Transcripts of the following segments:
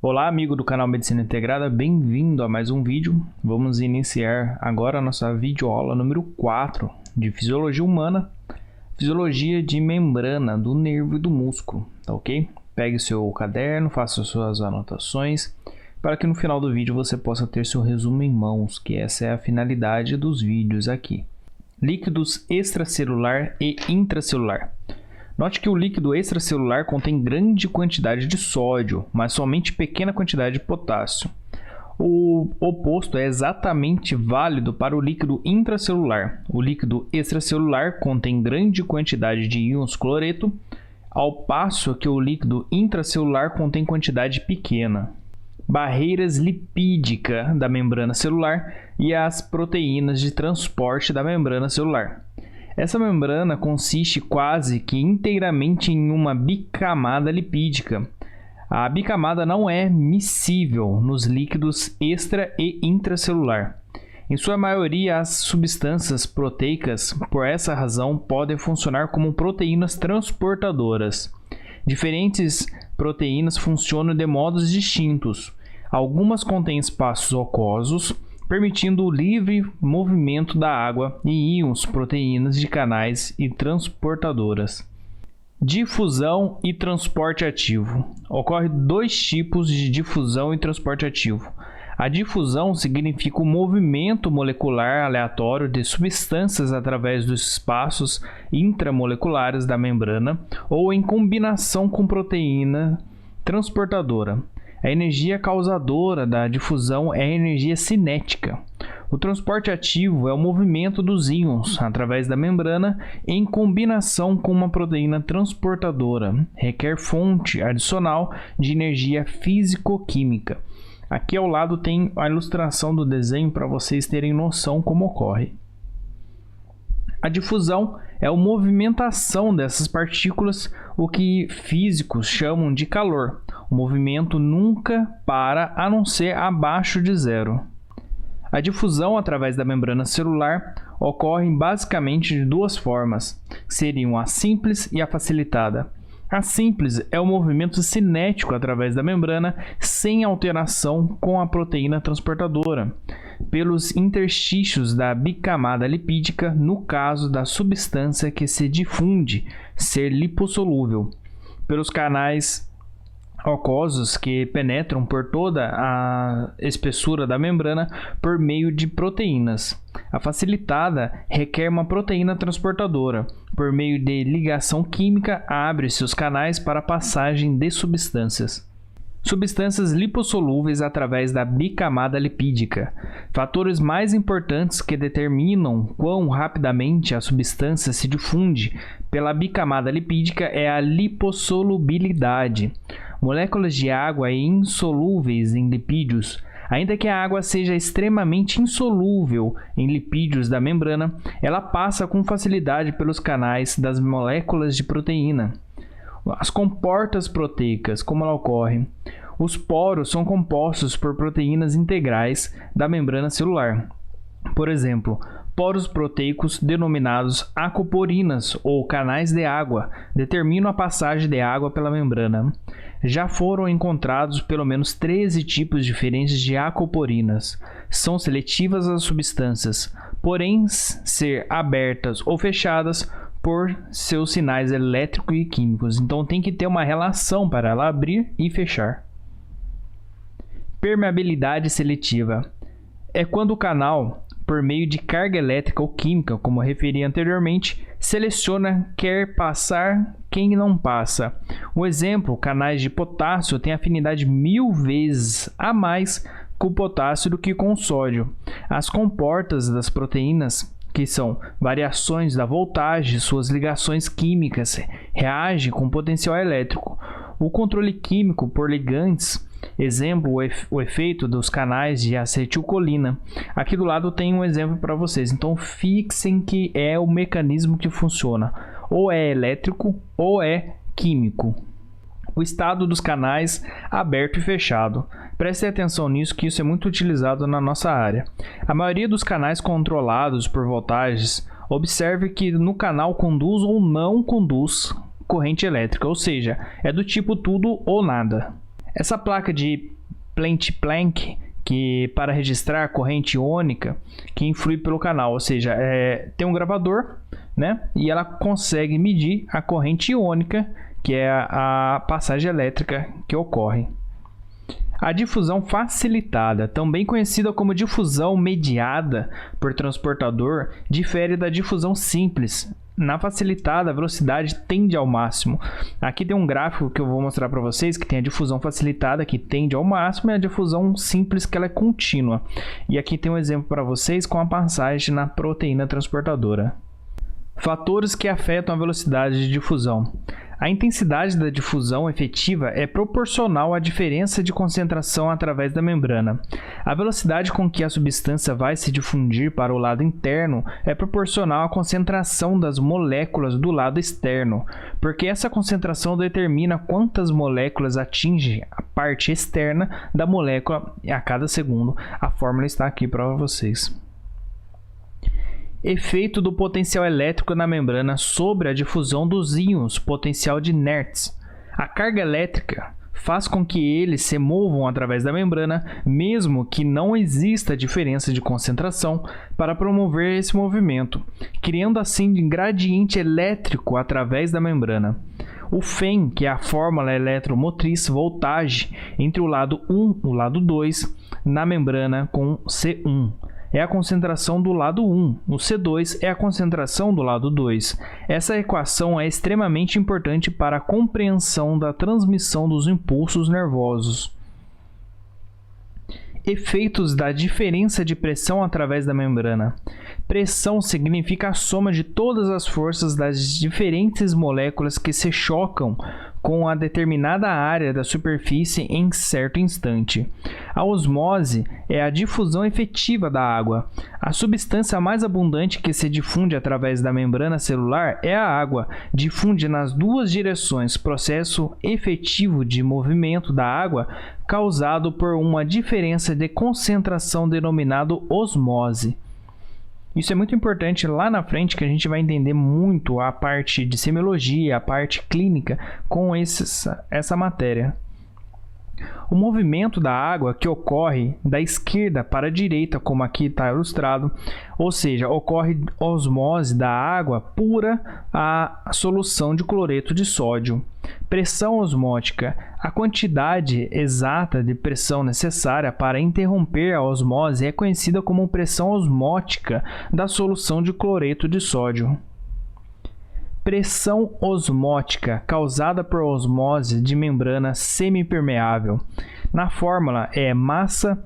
Olá, amigo do canal Medicina Integrada, bem-vindo a mais um vídeo. Vamos iniciar agora a nossa videoaula número 4 de Fisiologia Humana, Fisiologia de Membrana do Nervo e do Músculo, tá ok? Pegue seu caderno, faça suas anotações, para que no final do vídeo você possa ter seu resumo em mãos, que essa é a finalidade dos vídeos aqui. Líquidos extracelular e intracelular. Note que o líquido extracelular contém grande quantidade de sódio, mas somente pequena quantidade de potássio. O oposto é exatamente válido para o líquido intracelular. O líquido extracelular contém grande quantidade de íons cloreto, ao passo que o líquido intracelular contém quantidade pequena. Barreiras lipídicas da membrana celular e as proteínas de transporte da membrana celular. Essa membrana consiste quase que inteiramente em uma bicamada lipídica. A bicamada não é miscível nos líquidos extra e intracelular. Em sua maioria, as substâncias proteicas, por essa razão, podem funcionar como proteínas transportadoras. Diferentes proteínas funcionam de modos distintos. Algumas contêm espaços aquosos, permitindo o livre movimento da água e íons, proteínas de canais e transportadoras. Difusão e transporte ativo. Ocorre dois tipos de difusão e transporte ativo. A difusão significa o movimento molecular aleatório de substâncias através dos espaços intramoleculares da membrana ou em combinação com proteína transportadora. A energia causadora da difusão é a energia cinética. O transporte ativo é o movimento dos íons através da membrana em combinação com uma proteína transportadora. Requer fonte adicional de energia físico-química. Aqui ao lado tem a ilustração do desenho para vocês terem noção como ocorre. A difusão é a movimentação dessas partículas, o que físicos chamam de calor. O movimento nunca para a não ser abaixo de zero. A difusão através da membrana celular ocorre basicamente de duas formas, que seriam a simples e a facilitada. A simples é o movimento cinético através da membrana sem alteração com a proteína transportadora, pelos interstícios da bicamada lipídica no caso da substância que se difunde ser lipossolúvel, pelos canais aquosos que penetram por toda a espessura da membrana por meio de proteínas. A facilitada requer uma proteína transportadora. Por meio de ligação química, abre-se os canais para a passagem de substâncias. Substâncias lipossolúveis através da bicamada lipídica. Fatores mais importantes que determinam quão rapidamente a substância se difunde pela bicamada lipídica é a lipossolubilidade. Moléculas de água insolúveis em lipídios. Ainda que a água seja extremamente insolúvel em lipídios da membrana, ela passa com facilidade pelos canais das moléculas de proteína. As comportas proteicas, como ela ocorre? Os poros são compostos por proteínas integrais da membrana celular. Por exemplo, poros proteicos denominados aquaporinas ou canais de água determinam a passagem de água pela membrana. Já foram encontrados pelo menos 13 tipos diferentes de aquaporinas. São seletivas às substâncias, porém ser abertas ou fechadas por seus sinais elétricos e químicos. Então tem que ter uma relação para ela abrir e fechar. Permeabilidade seletiva. É quando o canal, por meio de carga elétrica ou química, como referi anteriormente, seleciona quer passar quem não passa. Um exemplo, canais de potássio têm afinidade 1000 vezes a mais com o potássio do que com o sódio. As comportas das proteínas, que são variações da voltagem, suas ligações químicas, reagem com potencial elétrico. O controle químico por ligantes, exemplo, o efeito dos canais de acetilcolina. Aqui do lado tem um exemplo para vocês, então fixem que é o mecanismo que funciona, ou é elétrico ou é químico. O estado dos canais aberto e fechado. Prestem atenção nisso, que isso é muito utilizado na nossa área. A maioria dos canais controlados por voltagens, observe que no canal conduz ou não conduz corrente elétrica, ou seja, é do tipo tudo ou nada. Essa placa de Planck, que para registrar a corrente iônica que influi pelo canal, ou seja, tem um gravador, né? E ela consegue medir a corrente iônica, que é a passagem elétrica que ocorre. A difusão facilitada, também conhecida como difusão mediada por transportador, difere da difusão simples. Na facilitada, a velocidade tende ao máximo. Aqui tem um gráfico que eu vou mostrar para vocês, que tem a difusão facilitada, que tende ao máximo, e a difusão simples, que ela é contínua. E aqui tem um exemplo para vocês com a passagem na proteína transportadora. Fatores que afetam a velocidade de difusão. A intensidade da difusão efetiva é proporcional à diferença de concentração através da membrana. A velocidade com que a substância vai se difundir para o lado interno é proporcional à concentração das moléculas do lado externo, porque essa concentração determina quantas moléculas atinge a parte externa da molécula a cada segundo. A fórmula está aqui para vocês. Efeito do potencial elétrico na membrana sobre a difusão dos íons, potencial de Nernst. A carga elétrica faz com que eles se movam através da membrana, mesmo que não exista diferença de concentração, para promover esse movimento, criando assim um gradiente elétrico através da membrana. O FEM, que é a fórmula eletromotriz, voltagem entre o lado 1 e o lado 2 na membrana com C1. É a concentração do lado 1, o C2 é a concentração do lado 2. Essa equação é extremamente importante para a compreensão da transmissão dos impulsos nervosos. Efeitos da diferença de pressão através da membrana. Pressão significa a soma de todas as forças das diferentes moléculas que se chocam com a determinada área da superfície em certo instante. A osmose é a difusão efetiva da água. A substância mais abundante que se difunde através da membrana celular é a água. Difunde nas duas direções, processo efetivo de movimento da água causado por uma diferença de concentração denominado osmose. Isso é muito importante lá na frente, que a gente vai entender muito a parte de semiologia, a parte clínica com essa matéria. O movimento da água que ocorre da esquerda para a direita, como aqui está ilustrado, ou seja, ocorre osmose da água pura à solução de cloreto de sódio. Pressão osmótica. A quantidade exata de pressão necessária para interromper a osmose é conhecida como pressão osmótica da solução de cloreto de sódio. Pressão osmótica causada por osmose de membrana semipermeável. Na fórmula é massa,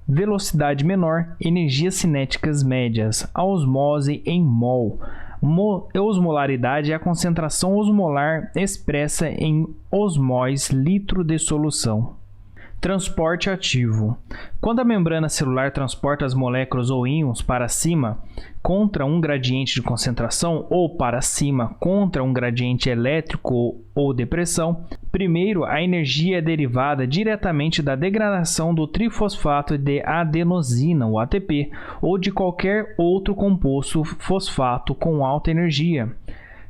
velocidade menor, energias cinéticas médias. A osmose em mol. Osmolaridade é a concentração osmolar expressa em osmóis litro de solução. Transporte ativo. Quando a membrana celular transporta as moléculas ou íons para cima contra um gradiente de concentração ou para cima contra um gradiente elétrico ou de pressão, primeiro a energia é derivada diretamente da degradação do trifosfato de adenosina, o ATP, ou de qualquer outro composto fosfato com alta energia.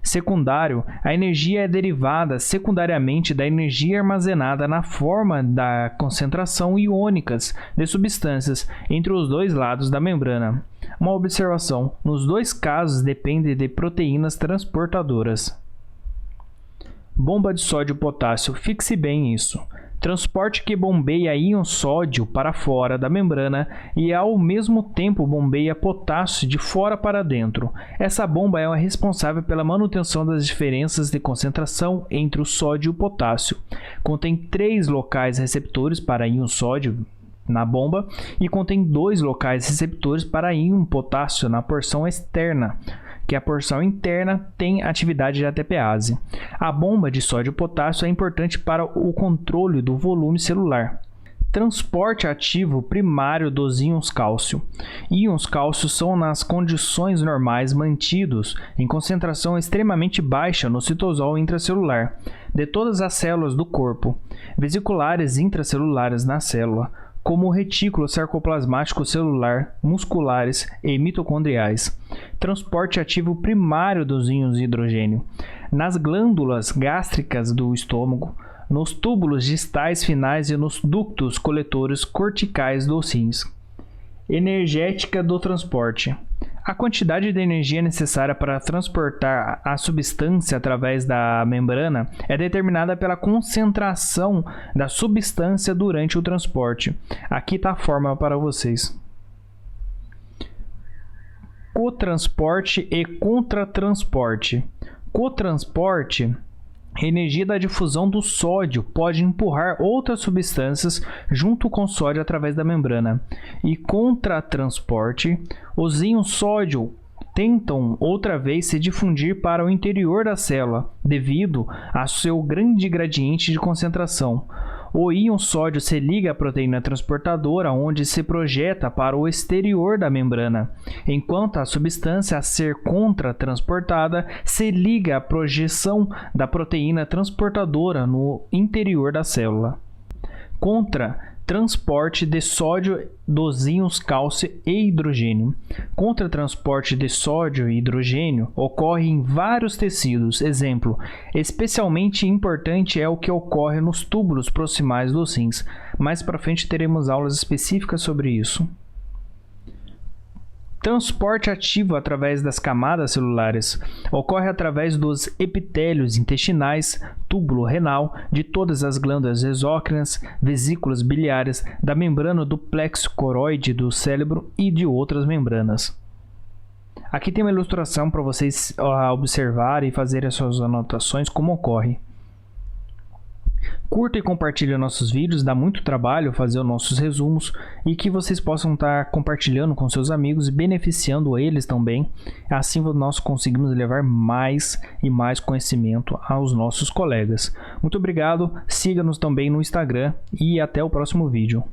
Secundário, a energia é derivada secundariamente da energia armazenada na forma da concentração iônicas de substâncias entre os dois lados da membrana. Uma observação: nos dois casos depende de proteínas transportadoras. Bomba de sódio e potássio. Fixe bem isso. Transporte que bombeia íon sódio para fora da membrana e ao mesmo tempo bombeia potássio de fora para dentro. Essa bomba é a responsável pela manutenção das diferenças de concentração entre o sódio e o potássio. Contém 3 locais receptores para íon sódio na bomba e contém 2 locais receptores para íon potássio na porção externa, que a porção interna tem atividade de ATPase. A bomba de sódio e potássio é importante para o controle do volume celular. Transporte ativo primário dos íons cálcio. Íons cálcio são, nas condições normais, mantidos em concentração extremamente baixa no citosol intracelular de todas as células do corpo, vesiculares intracelulares na célula, como o retículo sarcoplasmático celular, musculares e mitocondriais. Transporte ativo primário dos íons de hidrogênio. Nas glândulas gástricas do estômago, nos túbulos distais finais e nos ductos coletores corticais dos rins. Energética do transporte. A quantidade de energia necessária para transportar a substância através da membrana é determinada pela concentração da substância durante o transporte. Aqui está a fórmula para vocês. Cotransporte e contratransporte. Cotransporte, a energia da difusão do sódio pode empurrar outras substâncias junto com o sódio através da membrana. E contratransporte, os íons sódio tentam outra vez se difundir para o interior da célula, devido ao seu grande gradiente de concentração. O íon sódio se liga à proteína transportadora, onde se projeta para o exterior da membrana, enquanto a substância a ser contratransportada se liga à projeção da proteína transportadora no interior da célula. Transporte de sódio dos íons cálcio e hidrogênio. Contratransporte de sódio e hidrogênio ocorre em vários tecidos. Exemplo, especialmente importante é o que ocorre nos túbulos proximais dos rins. Mais para frente teremos aulas específicas sobre isso. Transporte ativo através das camadas celulares ocorre através dos epitélios intestinais, túbulo renal, de todas as glândulas exócrinas, vesículas biliares, da membrana do plexo coroide do cérebro e de outras membranas. Aqui tem uma ilustração para vocês observarem e fazerem as suas anotações como ocorre. Curta e compartilhe nossos vídeos, dá muito trabalho fazer os nossos resumos e que vocês possam estar compartilhando com seus amigos e beneficiando eles também. Assim nós conseguimos levar mais e mais conhecimento aos nossos colegas. Muito obrigado, siga-nos também no Instagram e até o próximo vídeo.